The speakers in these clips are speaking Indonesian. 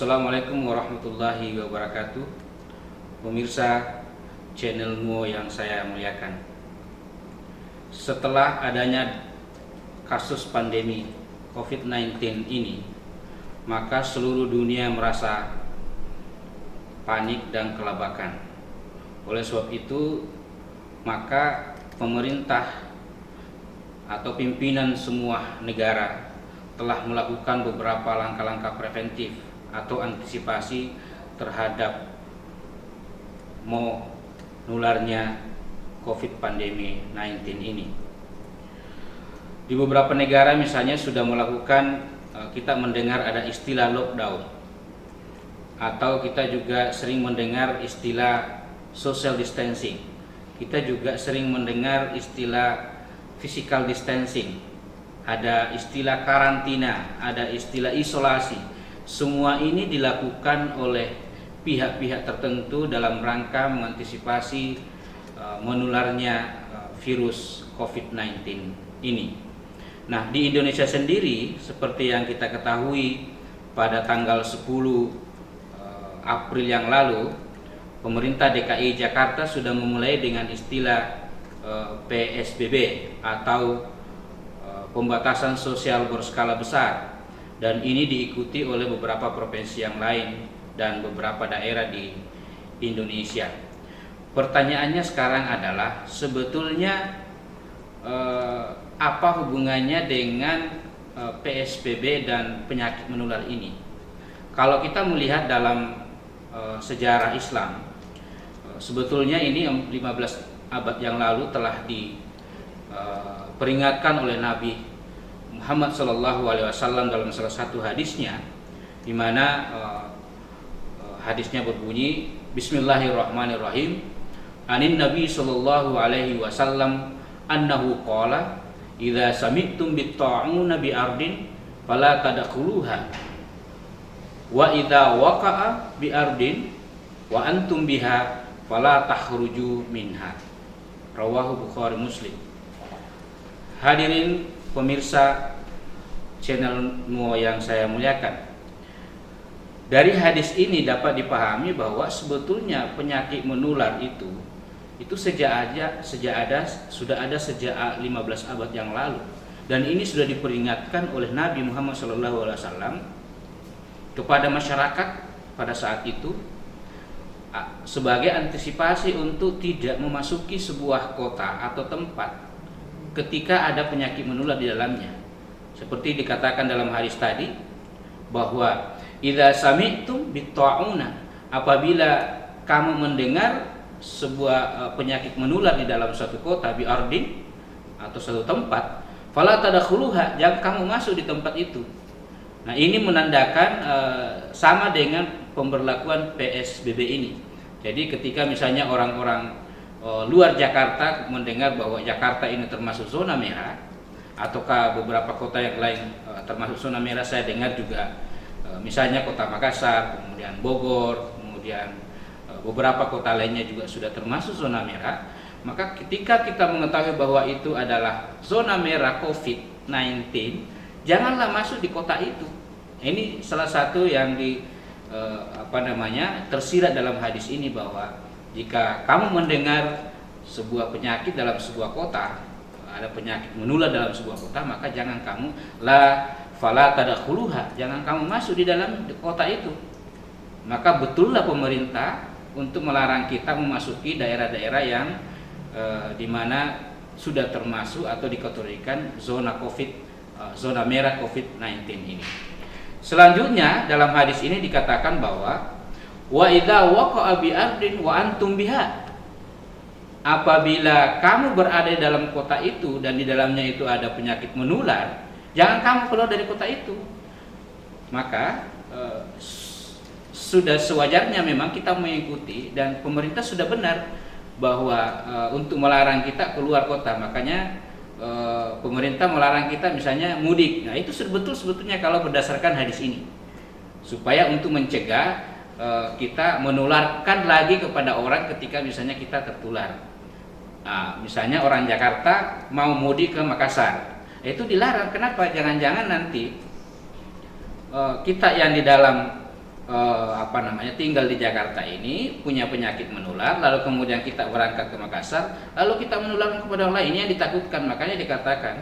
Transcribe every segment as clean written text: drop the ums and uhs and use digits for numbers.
Assalamualaikum warahmatullahi wabarakatuh. Pemirsa channel Nuo yang saya muliakan, setelah adanya kasus pandemi COVID-19 ini, maka seluruh dunia merasa panik dan kelabakan. Oleh sebab itu, maka pemerintah atau pimpinan semua negara telah melakukan beberapa langkah-langkah preventif atau antisipasi terhadap menularnya COVID pandemi 19 ini. Di beberapa negara misalnya sudah melakukan, kita mendengar ada istilah lockdown, atau kita juga sering mendengar istilah social distancing. Kita juga sering mendengar istilah physical distancing, ada istilah karantina, ada istilah isolasi. Semua ini dilakukan oleh pihak-pihak tertentu dalam rangka mengantisipasi menularnya virus COVID-19 ini. Nah, di Indonesia sendiri, seperti yang kita ketahui, pada tanggal 10 April yang lalu, pemerintah DKI Jakarta sudah memulai dengan istilah PSBB atau pembatasan sosial berskala besar, dan ini diikuti oleh beberapa provinsi yang lain dan beberapa daerah di Indonesia. Pertanyaannya sekarang adalah, sebetulnya apa hubungannya dengan PSBB dan penyakit menular ini? Kalau kita melihat dalam sejarah Islam, sebetulnya ini 15 abad yang lalu telah diperingatkan oleh Nabi Muhammad SAW dalam salah satu hadisnya, di mana hadisnya berbunyi, Bismillahirrahmanirrahim, anin Nabi sallallahu alaihi wasallam annahu qala idza sami'tum bit-ta'una bi ardin fala tadkhuluha wa idza waqa'a bi ardin wa antum biha fala takhruju minha. Rawahu Bukhari Muslim. Hadirin pemirsa channel Nuo yang saya muliakan, dari hadis ini dapat dipahami bahwa sebetulnya penyakit menular itu sudah ada sejak 15 abad yang lalu, dan ini sudah diperingatkan oleh Nabi Muhammad SAW kepada masyarakat pada saat itu sebagai antisipasi untuk tidak memasuki sebuah kota atau tempat ketika ada penyakit menular di dalamnya. Seperti dikatakan dalam hadis tadi, bahwa idza sami'tum bit-ta'una, apabila kamu mendengar sebuah penyakit menular di dalam suatu kota, bi ardin atau suatu tempat, fala tadkhuluha, jangan kamu masuk di tempat itu. Nah, ini menandakan sama dengan pemberlakuan PSBB ini. Jadi ketika misalnya orang-orang luar Jakarta mendengar bahwa Jakarta ini termasuk zona merah, ataukah beberapa kota yang lain termasuk zona merah, saya dengar juga misalnya kota Makassar, kemudian Bogor, kemudian beberapa kota lainnya juga sudah termasuk zona merah, maka ketika kita mengetahui bahwa itu adalah zona merah COVID-19, janganlah masuk di kota itu. Ini salah satu yang tersirat dalam hadis ini, bahwa jika kamu mendengar sebuah penyakit dalam sebuah kota, ada penyakit menular dalam sebuah kota, maka jangan kamu fala tadkhuluha, jangan kamu masuk di dalam kota itu. Maka betullah pemerintah untuk melarang kita memasuki daerah-daerah yang di mana sudah termasuk atau dikategorikan zona merah COVID-19 ini. Selanjutnya dalam hadis ini dikatakan bahwa wa idza waqa'a bi ardin wa antum biha, apabila kamu berada di dalam kota itu dan di dalamnya itu ada penyakit menular, jangan kamu keluar dari kota itu. Maka sudah sewajarnya memang kita mengikuti, dan pemerintah sudah benar bahwa untuk melarang kita keluar kota. Makanya pemerintah melarang kita misalnya mudik. Nah, itu sebetulnya kalau berdasarkan hadis ini, supaya untuk mencegah kita menularkan lagi kepada orang ketika misalnya kita tertular. Nah, misalnya orang Jakarta mau mudik ke Makassar, itu dilarang. Kenapa? Jangan-jangan nanti kita yang di dalam tinggal di Jakarta ini punya penyakit menular, lalu kemudian kita berangkat ke Makassar, lalu kita menularkan kepada orang lain. Ini yang ditakutkan. Makanya dikatakan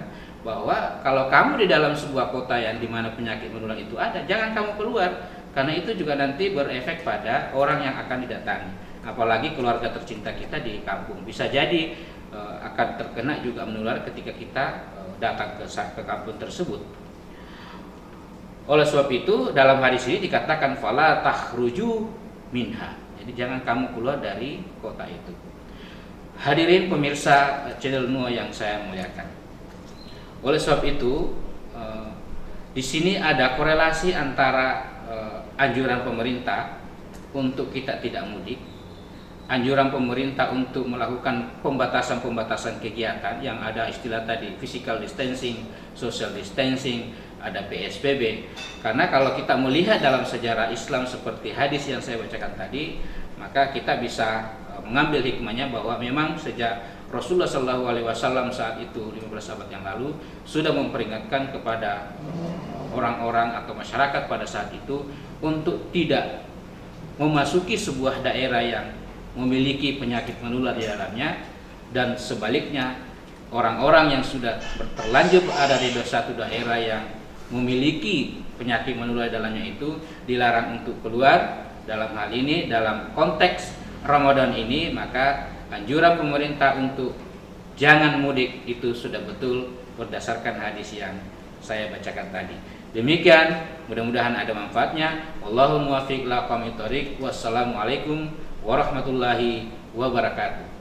bahwa kalau kamu di dalam sebuah kota yang dimana penyakit menular itu ada, jangan kamu keluar, karena itu juga nanti berefek pada orang yang akan didatangi, apalagi keluarga tercinta kita di kampung. Bisa jadi akan terkena juga menular ketika kita datang ke kampung tersebut. Oleh sebab itu dalam hadis ini dikatakan fala takhruju minha. Jadi jangan kamu keluar dari kota itu. Hadirin pemirsa channel Nuo yang saya muliakan. Oleh sebab itu di sini ada korelasi antara anjuran pemerintah untuk kita tidak mudik, anjuran pemerintah untuk melakukan pembatasan kegiatan yang ada istilah tadi physical distancing, social distancing, ada PSBB. Karena kalau kita melihat dalam sejarah Islam seperti hadis yang saya bacakan tadi, maka kita bisa mengambil hikmahnya bahwa memang sejak Rasulullah SAW saat itu 15 abad yang lalu sudah memperingatkan kepada orang-orang atau masyarakat pada saat itu untuk tidak memasuki sebuah daerah yang memiliki penyakit menular di dalamnya, dan sebaliknya orang-orang yang sudah terlanjur berada di satu daerah yang memiliki penyakit menular di dalamnya itu dilarang untuk keluar. Dalam hal ini dalam konteks Ramadan ini, maka anjuran pemerintah untuk jangan mudik itu sudah betul berdasarkan hadis yang saya bacakan tadi. Demikian, mudah-mudahan ada manfaatnya. Wallahul muwaffiq ila aqwamit thoriq. Wassalamualaikum warahmatullahi wabarakatuh.